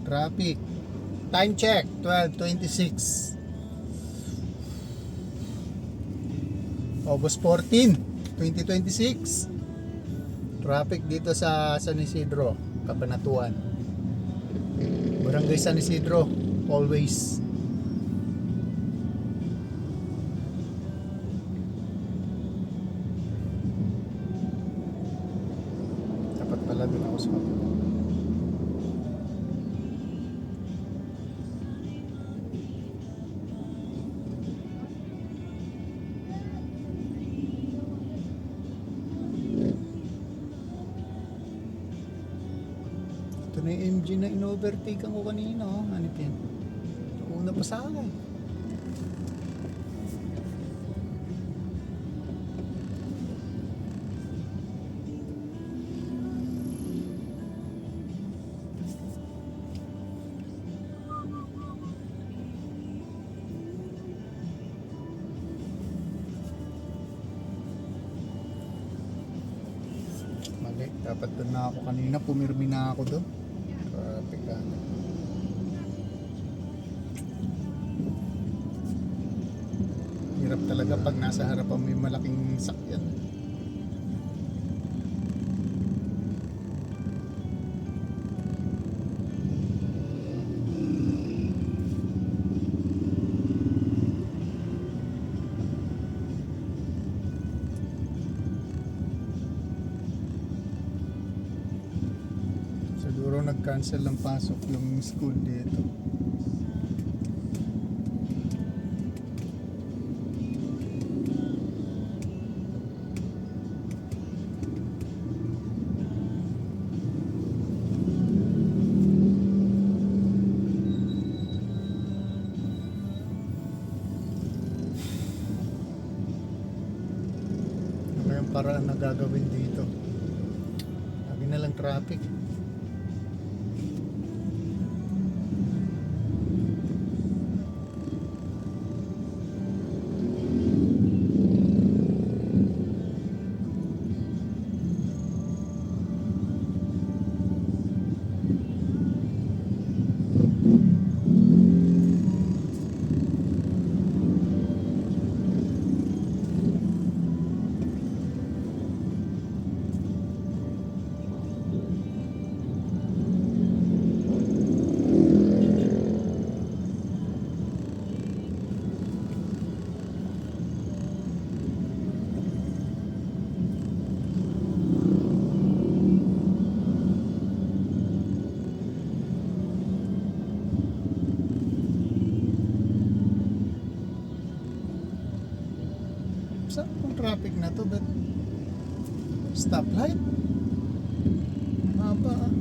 Traffic. Time check, 12:26. August 14, 2026. Traffic dito sa San Isidro, Cabanatuan. Barangay San Isidro, always. Dapat pala doon ako sa kapatid. Ito na yung MG na in-overtaken ko kanina. Oh. Ano yan? Una pa sa akin. Mali. Dapat doon na ako kanina. Pumirmi na ako doon. Traffic ka. Hirap talaga pag nasa harapan may malaking sakyan. Siguro nag-cancel ang pasok yung school dito. Ano yung paraan na gagawin dito? Lagi na lang traffic. Saan yung traffic na to? But stoplight? Maba ah.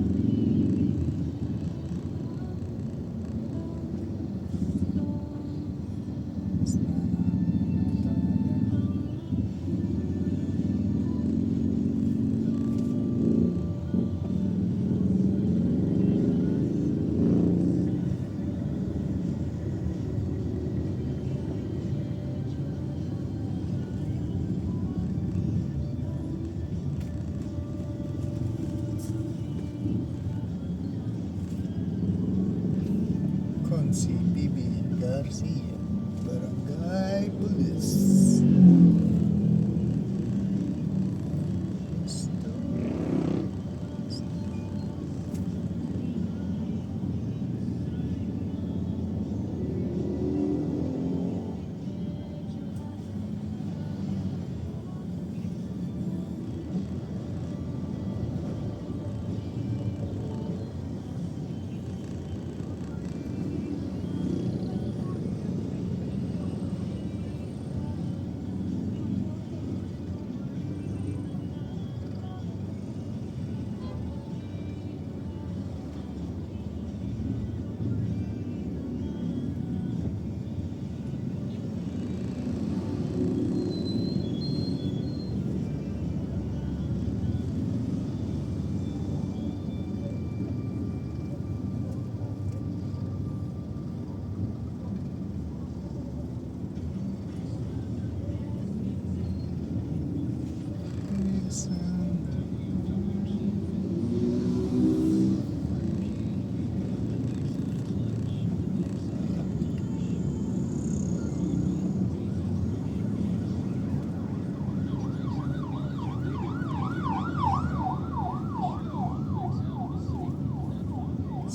Si Bibi Garcia, Barangay Police.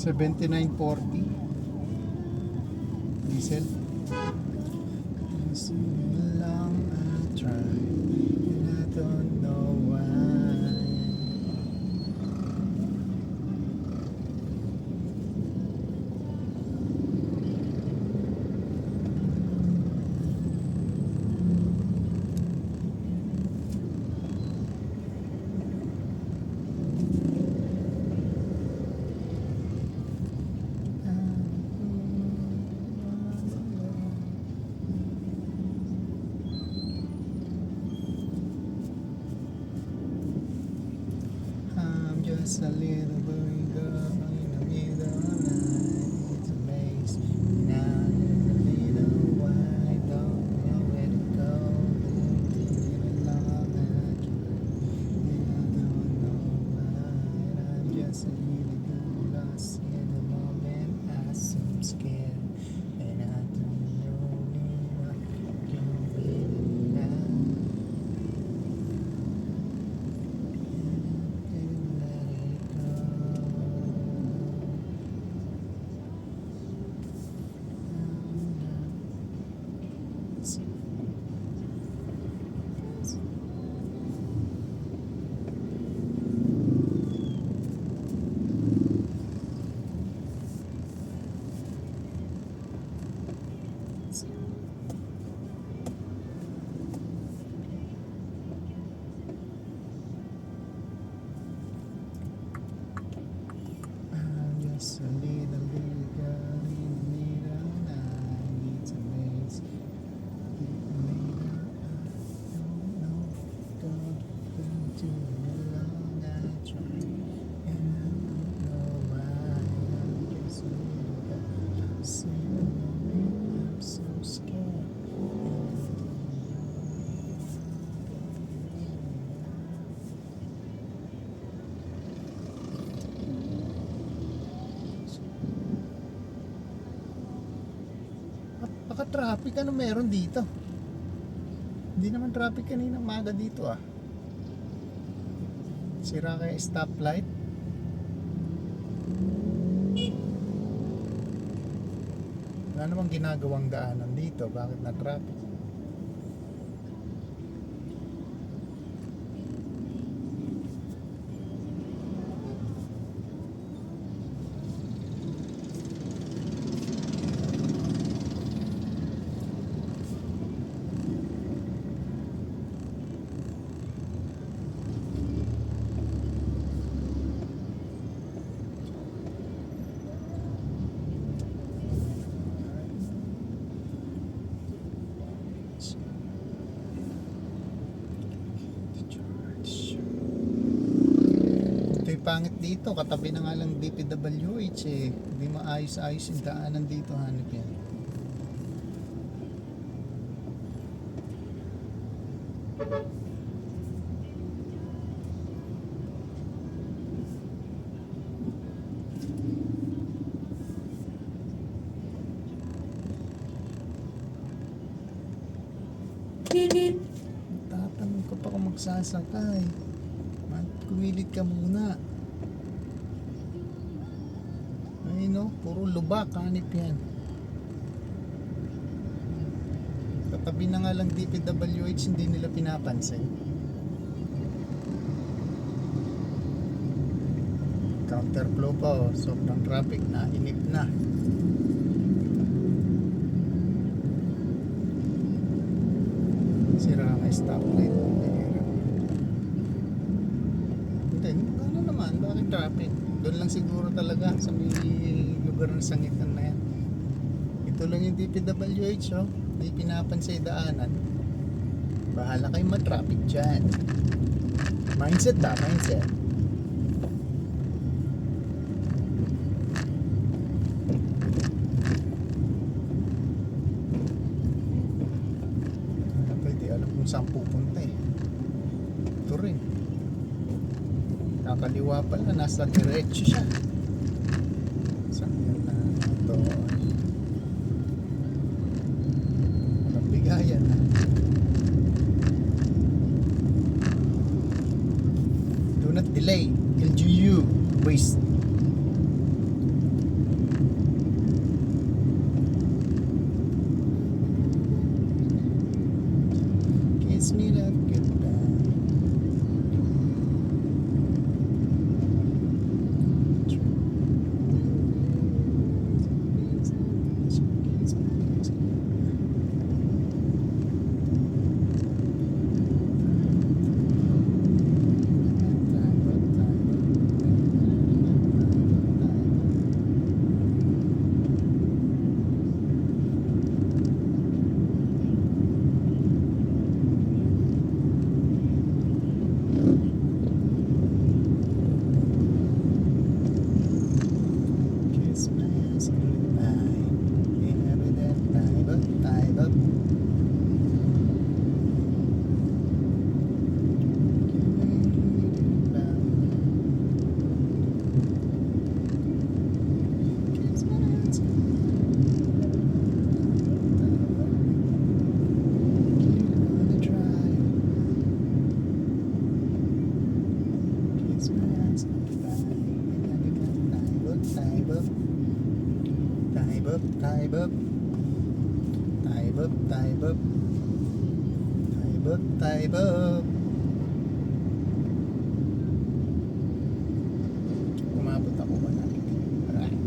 7940 diesel. So long I try and I don't know why. I'm just a little boy girl in the middle of the night. It's a maze. Now I'm a little white, don't know where to go. Living along that track, and I don't know why. I'm just a little girl lost in the moment. I'm so scared, and I don't know what can be now. Just a little girl in the middle of the night. It's a maze. In the middle, I don't know. Going to along that track, and I don't know why. I'm just a little girl lost in the moment. I'm so scared. Napaka-traffic, ano meron dito? Hindi naman traffic kanina umaga dito ah. Sira kaya stoplight? Wala namang ginagawang daanan dito, bakit na traffic? Pangit dito, katabi na nga lang DPWH eh. Hindi maayos-ayos yung daanan dito, hanip yan. Tatanong ka pa kung magsasakay. Kumilit ka muna. Ay no, puro lubak, hanip yan. Katabi na nga lang DPWH, hindi nila pinapansin. Counterflow pa oh, sobrang traffic na, inip na. Sira ang stoplight. Ano naman, bakit traffic? Doon lang siguro talaga sa may lugar ng sangitan na yan. Ito lang yung DPWH oh. Hindi pinapansin daanan. Bahala kayo ma-traffic dyan. Mindset ba? Mindset. Pwede alam kung saan pupunta eh. Ito rin. Kakaliwa pala, nasa diretso siya. Saan yun na ito? Walang bigayan na. Do not delay. LGU. Waste. up. Dive up, dive up. Dive up, dive up. Dive up, dive up. Umabot ako ba natin? Alright.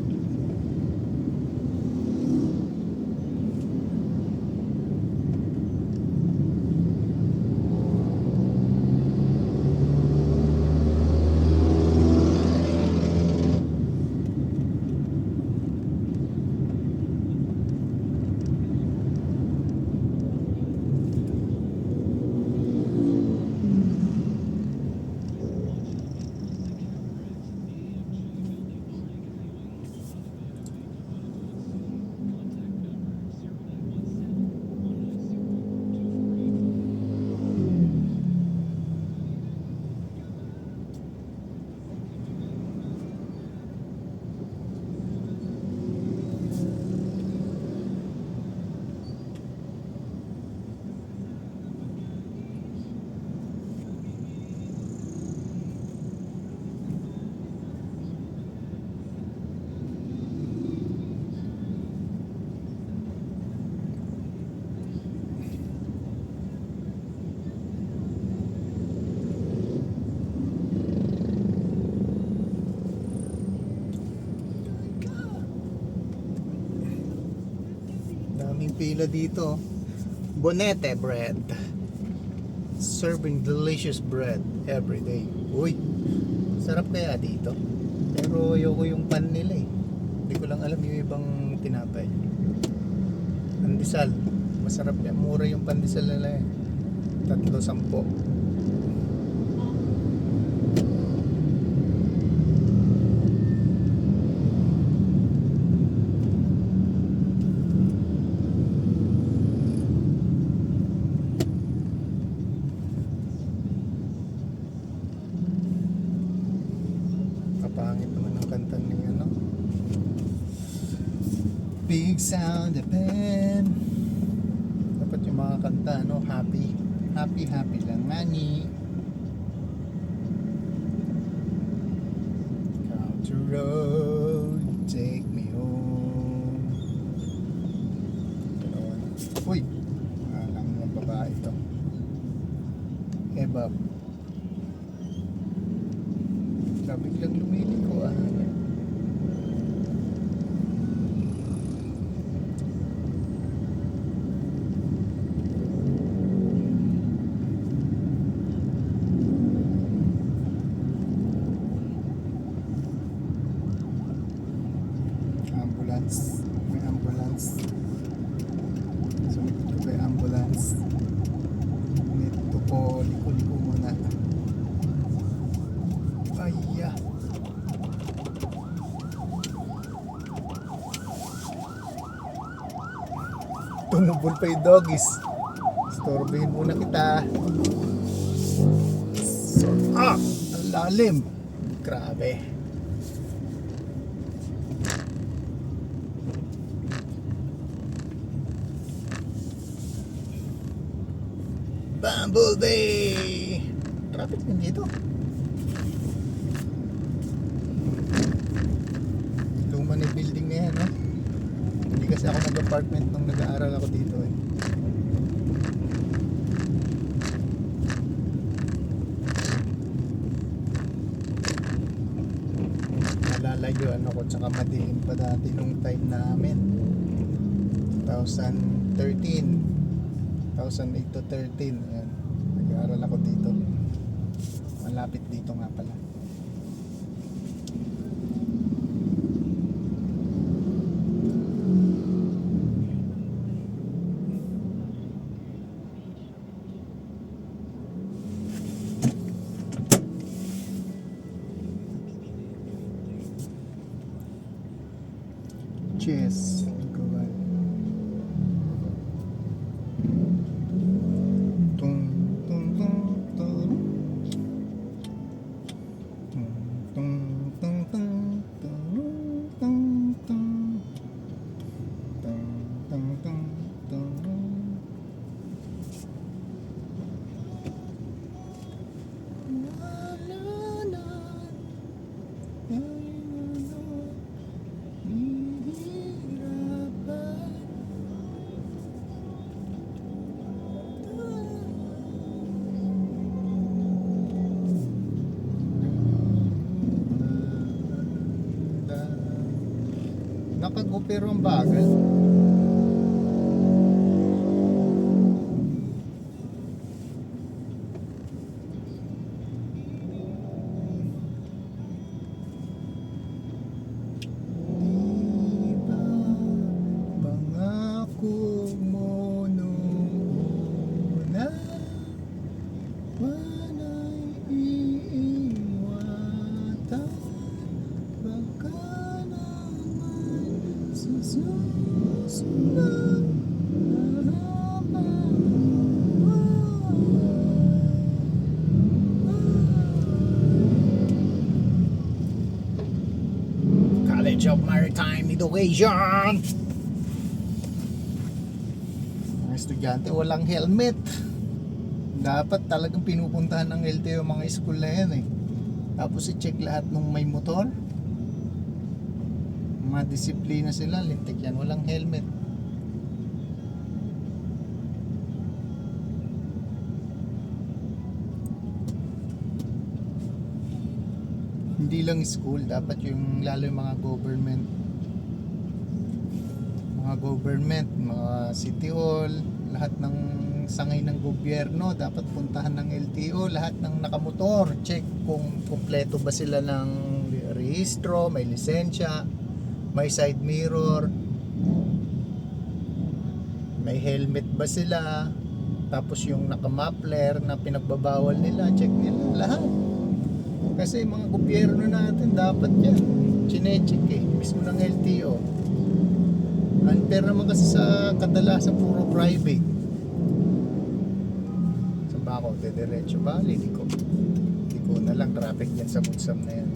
Daming pila dito. Bonete bread. Serving delicious bread every day. Uy, sarap kaya dito. Pero ayoko yung pan nila eh. Hindi ko lang alam yung ibang tinapay. Pandesal. Masarap yan. Mura yung pandesal nila eh. 3.10. Kapangit naman ang kanta ni ano. Big sound the pen. Dapat yung mga kanta ano, happy. Happy lang ngani. Country road, take me home. Uy, alam mo babae ito. Ebab. Biglang lumiliko ah. Ambulance. May ambulance. Sumunod ko kay ambulance. Nito po, liko-liko muna. Ayya. Tumubol pa yung doggies. Storbihin muna kita. Ang lalim. Grabe. Bumblebee. Traffic din dito. Luma na yung building na yan, no? Hindi kasi ako nag-apartment nung nag-aaral ako dito eh. Nalalayuan ako tsaka madilim pa dati nung time namin. 2008 to 13. Ayan. Nag-aaral ako dito. Malapit dito nga pala. Cheers. Nakago pero ang bagal. Di ba pangako mo nung una, wala'y iiwatan, baka naman sa susunod na habang College of Maritime Education. Mga estudyante walang helmet. Dapat talagang pinupuntahan ng LTO mga school na yan eh. Tapos i-check lahat ng may motor. Mga disiplina sila, lintik yan, walang helmet. Hindi lang school, dapat yung lalo yung mga government, mga city hall, lahat ng sangay ng gobyerno dapat puntahan ng LTO, lahat ng nakamotor, check kung kumpleto ba sila ng rehistro, may lisensya, may side mirror, may helmet ba sila, tapos yung nakamapler na pinagbabawal nila, check nila lahat. Kasi mga gobyerno natin dapat yan chine-check eh, mismo ng LTO. Unfair naman kasi sa kadalasan puro private. Saan ba ako? Dediretso ba? Hindi ko na lang, traffic yan sa Bunsam na yan.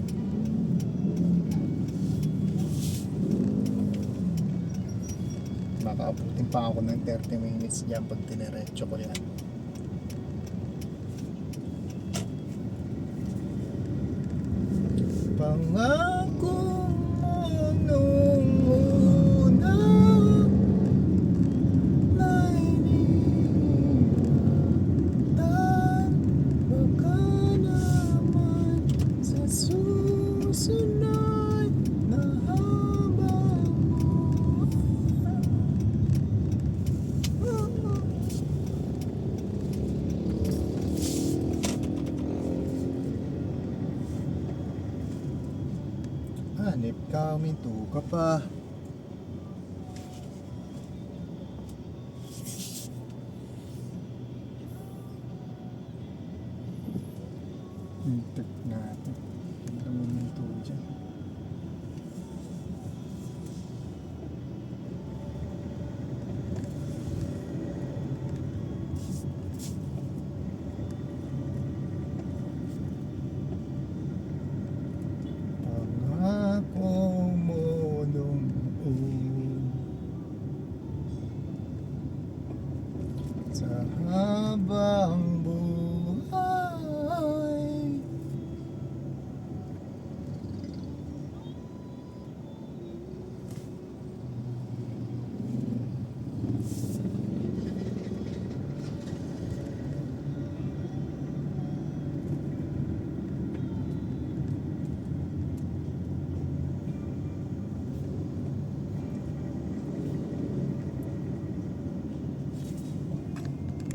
Makaabutin pa ako ng 30 minutes dyan pag diniretso ko yan. Pangako mo nung una, may iniwatan, baka naman sa susunod na habang hanip ka, minto ka pa.